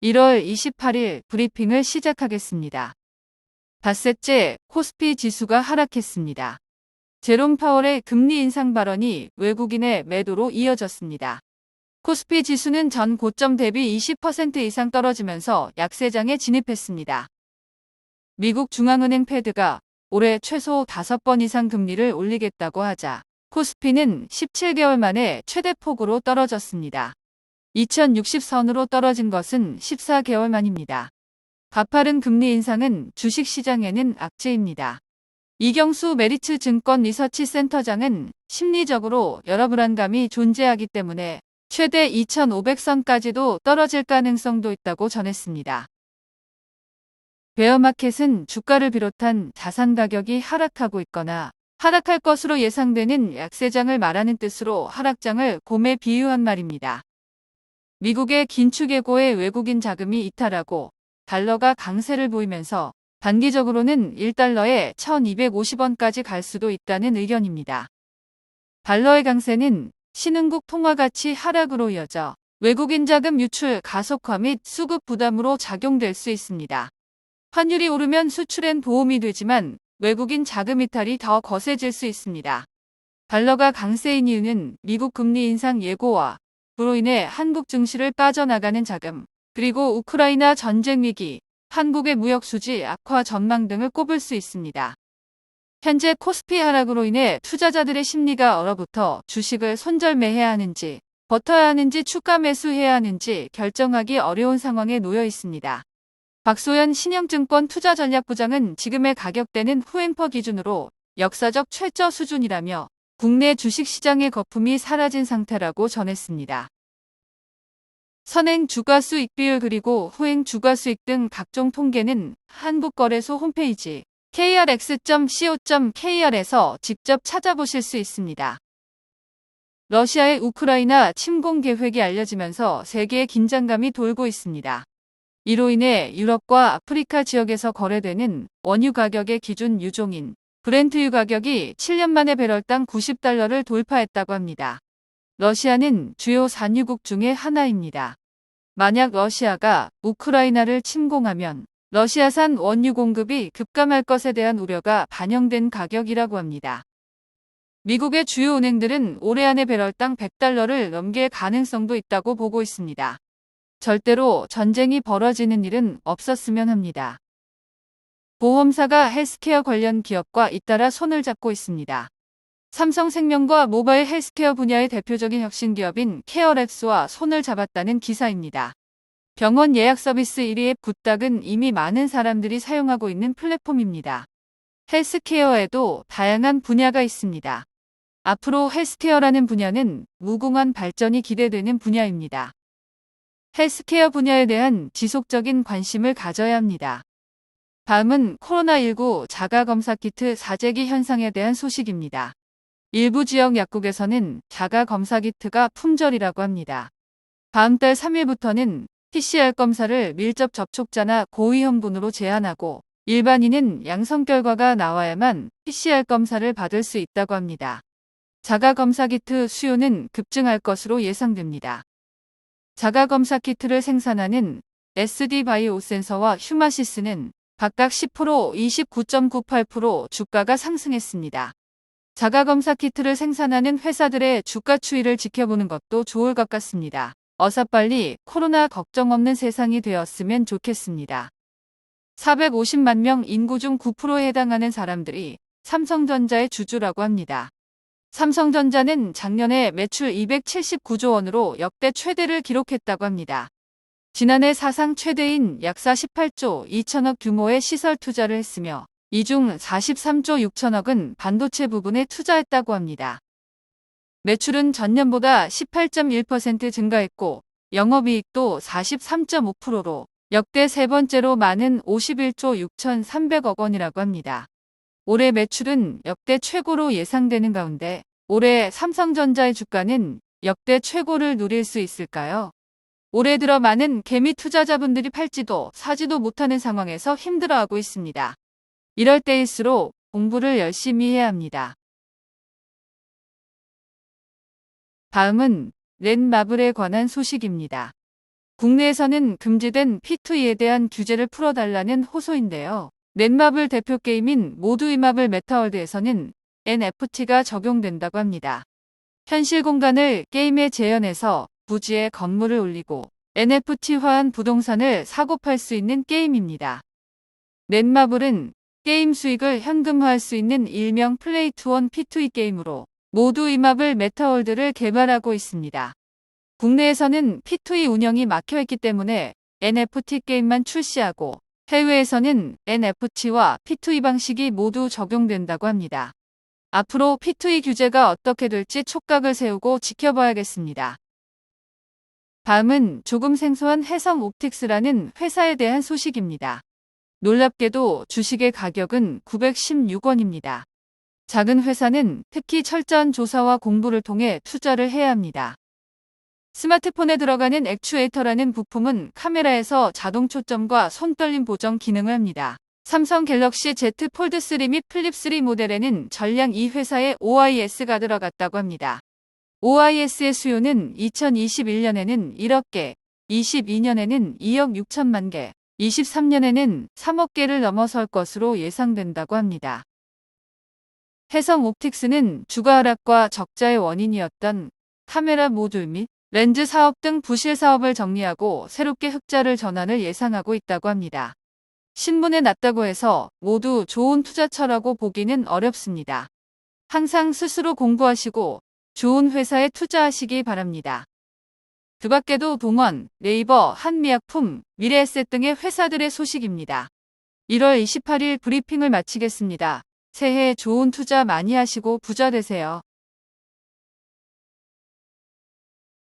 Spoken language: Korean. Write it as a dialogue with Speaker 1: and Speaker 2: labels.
Speaker 1: 1월 28일 브리핑을 시작하겠습니다. 닷새째 코스피 지수가 하락했습니다. 제롬 파월의 금리 인상 발언이 외국인의 매도로 이어졌습니다. 코스피 지수는 전 고점 대비 20% 이상 떨어지면서 약세장에 진입했습니다. 미국 중앙은행 패드가 올해 최소 5번 이상 금리를 올리겠다고 하자 코스피는 17개월 만에 최대폭으로 떨어졌습니다. 2060선으로 떨어진 것은 14개월 만입니다. 가파른 금리 인상은 주식시장에는 악재입니다. 이경수 메리츠 증권 리서치 센터장은 심리적으로 여러 불안감이 존재하기 때문에 최대 2500선까지도 떨어질 가능성도 있다고 전했습니다. 베어마켓은 주가를 비롯한 자산 가격이 하락하고 있거나 하락할 것으로 예상되는 약세장을 말하는 뜻으로 하락장을 곰에 비유한 말입니다. 미국의 긴축예고에 외국인 자금이 이탈하고 달러가 강세를 보이면서 단기적으로는 1달러에 1250원까지 갈 수도 있다는 의견입니다. 달러의 강세는 신흥국 통화가치 하락으로 이어져 외국인 자금 유출 가속화 및 수급 부담으로 작용될 수 있습니다. 환율이 오르면 수출엔 도움이 되지만 외국인 자금 이탈이 더 거세질 수 있습니다. 달러가 강세인 이유는 미국 금리 인상 예고와 그로 인해 한국 증시를 빠져나가는 자금, 그리고 우크라이나 전쟁 위기, 한국의 무역 수지 악화 전망 등을 꼽을 수 있습니다. 현재 코스피 하락으로 인해 투자자들의 심리가 얼어붙어 주식을 손절매해야 하는지, 버텨야 하는지 추가 매수해야 하는지 결정하기 어려운 상황에 놓여 있습니다. 박소연 신영증권 투자전략부장은 지금의 가격대는 후행퍼 기준으로 역사적 최저 수준이라며 국내 주식시장의 거품이 사라진 상태라고 전했습니다. 선행 주가수익 비율 그리고 후행 주가수익 등 각종 통계는 한국거래소 홈페이지 krx.co.kr에서 직접 찾아보실 수 있습니다. 러시아의 우크라이나 침공 계획이 알려지면서 세계의 긴장감이 돌고 있습니다. 이로 인해 유럽과 아프리카 지역에서 거래되는 원유 가격의 기준 유종인 브렌트유 가격이 7년 만에 배럴당 90달러를 돌파했다고 합니다. 러시아는 주요 산유국 중의 하나입니다. 만약 러시아가 우크라이나를 침공하면 러시아산 원유 공급이 급감할 것에 대한 우려가 반영된 가격이라고 합니다. 미국의 주요 은행들은 올해 안에 배럴당 100달러를 넘길 가능성도 있다고 보고 있습니다. 절대로 전쟁이 벌어지는 일은 없었으면 합니다. 보험사가 헬스케어 관련 기업과 잇따라 손을 잡고 있습니다. 삼성생명과 모바일 헬스케어 분야의 대표적인 혁신기업인 케어랩스와 손을 잡았다는 기사입니다. 병원 예약 서비스 1위 앱 굿닥은 이미 많은 사람들이 사용하고 있는 플랫폼입니다. 헬스케어에도 다양한 분야가 있습니다. 앞으로 헬스케어라는 분야는 무궁한 발전이 기대되는 분야입니다. 헬스케어 분야에 대한 지속적인 관심을 가져야 합니다. 다음은 코로나19 자가검사키트 사재기 현상에 대한 소식입니다. 일부 지역 약국에서는 자가검사키트가 품절이라고 합니다. 다음 달 3일부터는 PCR 검사를 밀접 접촉자나 고위험군으로 제한하고 일반인은 양성 결과가 나와야만 PCR 검사를 받을 수 있다고 합니다. 자가검사키트 수요는 급증할 것으로 예상됩니다. 자가검사키트를 생산하는 SD바이오센서와 휴마시스는 각각 10%, 29.98% 주가가 상승했습니다. 자가검사 키트를 생산하는 회사들의 주가 추이를 지켜보는 것도 좋을 것 같습니다. 어서빨리 코로나 걱정 없는 세상이 되었으면 좋겠습니다. 450만 명 인구 중 9%에 해당하는 사람들이 삼성전자의 주주라고 합니다. 삼성전자는 작년에 매출 279조 원으로 역대 최대를 기록했다고 합니다. 지난해 사상 최대인 약 48조 2천억 규모의 시설 투자를 했으며 이 중 43조 6천억은 반도체 부분에 투자했다고 합니다. 매출은 전년보다 18.1% 증가했고 영업이익도 43.5%로 역대 세 번째로 많은 51조 6,300억 원이라고 합니다. 올해 매출은 역대 최고로 예상되는 가운데 올해 삼성전자의 주가는 역대 최고를 누릴 수 있을까요? 올해 들어 많은 개미 투자자분들이 팔지도 사지도 못하는 상황에서 힘들어하고 있습니다. 이럴 때일수록 공부를 열심히 해야 합니다. 다음은 넷마블에 관한 소식입니다. 국내에서는 금지된 P2E에 대한 규제를 풀어달라는 호소인데요. 넷마블 대표 게임인 모두이마블 메타월드에서는 NFT가 적용된다고 합니다. 현실 공간을 게임에 재현해서 부지에 건물을 올리고 NFT화한 부동산을 사고 팔 수 있는 게임입니다. 넷마블은 게임 수익을 현금화할 수 있는 일명 플레이-투-원 P2E 게임으로 모두이마블 메타월드를 개발하고 있습니다. 국내에서는 P2E 운영이 막혀있기 때문에 NFT 게임만 출시하고 해외에서는 NFT와 P2E 방식이 모두 적용된다고 합니다. 앞으로 P2E 규제가 어떻게 될지 촉각을 세우고 지켜봐야겠습니다. 다음은 조금 생소한 해성옵틱스라는 회사에 대한 소식입니다. 놀랍게도 주식의 가격은 916원입니다. 작은 회사는 특히 철저한 조사와 공부를 통해 투자를 해야 합니다. 스마트폰에 들어가는 액추에이터라는 부품은 카메라에서 자동 초점과 손떨림 보정 기능을 합니다. 삼성 갤럭시 Z 폴드 3 및 플립 3 모델에는 전량 이 회사의 OIS가 들어갔다고 합니다. OIS의 수요는 2021년에는 1억 개, 22년에는 2억 6천만 개, 23년에는 3억 개를 넘어설 것으로 예상된다고 합니다. 해성옵틱스는 주가 하락과 적자의 원인이었던 카메라 모듈 및 렌즈 사업 등 부실 사업을 정리하고 새롭게 흑자를 전환을 예상하고 있다고 합니다. 신문에 났다고 해서 모두 좋은 투자처라고 보기는 어렵습니다. 항상 스스로 공부하시고 좋은 회사에 투자하시기 바랍니다. 그 밖에도 동원, 네이버, 한미약품, 미래에셋 등의 회사들의 소식입니다. 1월 28일 브리핑을 마치겠습니다. 새해 좋은 투자 많이 하시고 부자 되세요.